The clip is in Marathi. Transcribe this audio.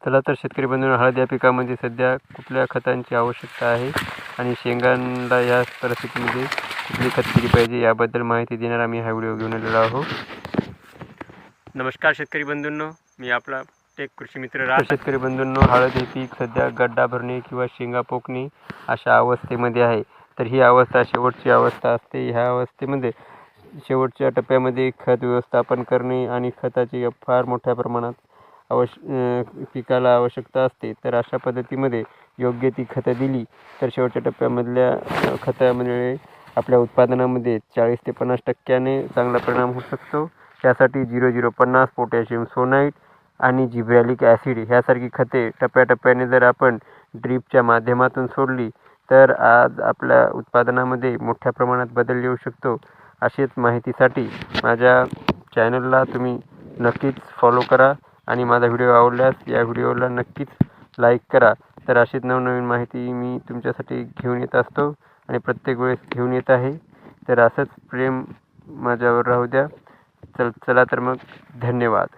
चला तर शेतकरी बंधूंनो, हळद या पिकामध्ये सध्या कुठल्या खतांची आवश्यकता आहे आणि शेंगांना या परिस्थितीमध्ये कुठली खत दिली पाहिजे याबद्दल माहिती देणार आम्ही हा व्हिडिओ घेऊन आलेलो आहोत. नमस्कार शेतकरी बंधूंनो, मी आपला टेक कृषी मित्र शेतकरी बंधूंनो, हळद हे पीक सध्या गड्डा भरणे किंवा शेंगा पोकणे अशा अवस्थेमध्ये आहे. तर ही अवस्था शेवटची अवस्था असते. ह्या अवस्थेमध्ये शेवटच्या टप्प्यामध्ये खत व्यवस्थापन करणे आणि खताची फार मोठ्या प्रमाणात पिकाला आवश्यकता असते. तर अशा पद्धतीमध्ये योग्य ती खतं दिली तर शेवटच्या टप्प्यामधल्या खतामुळे आपल्या उत्पादनामध्ये 40 ते 50% चांगला परिणाम होऊ शकतो. त्यासाठी 0050 पोटॅशियम सोनाईट आणि जिब्रॅलिक ॲसिड ह्यासारखी खते टप्प्याटप्प्याने जर आपण ड्रीपच्या माध्यमातून सोडली तर आज आपल्या उत्पादनामध्ये मोठ्या प्रमाणात बदल येऊ शकतो. अशीच माहितीसाठी माझ्या चॅनलला तुम्ही नक्कीच फॉलो करा आणि माझा व्हिडिओ आवडल्यास या व्हिडिओला नक्कीच लाईक करा. तर अशीच नवनवीन माहिती मी तुमच्यासाठी घेऊन येत असतो आणि प्रत्येक वेळेस घेऊन येत आहे. तर असंच प्रेम माझ्यावर राहू द्या. चला तर मग धन्यवाद.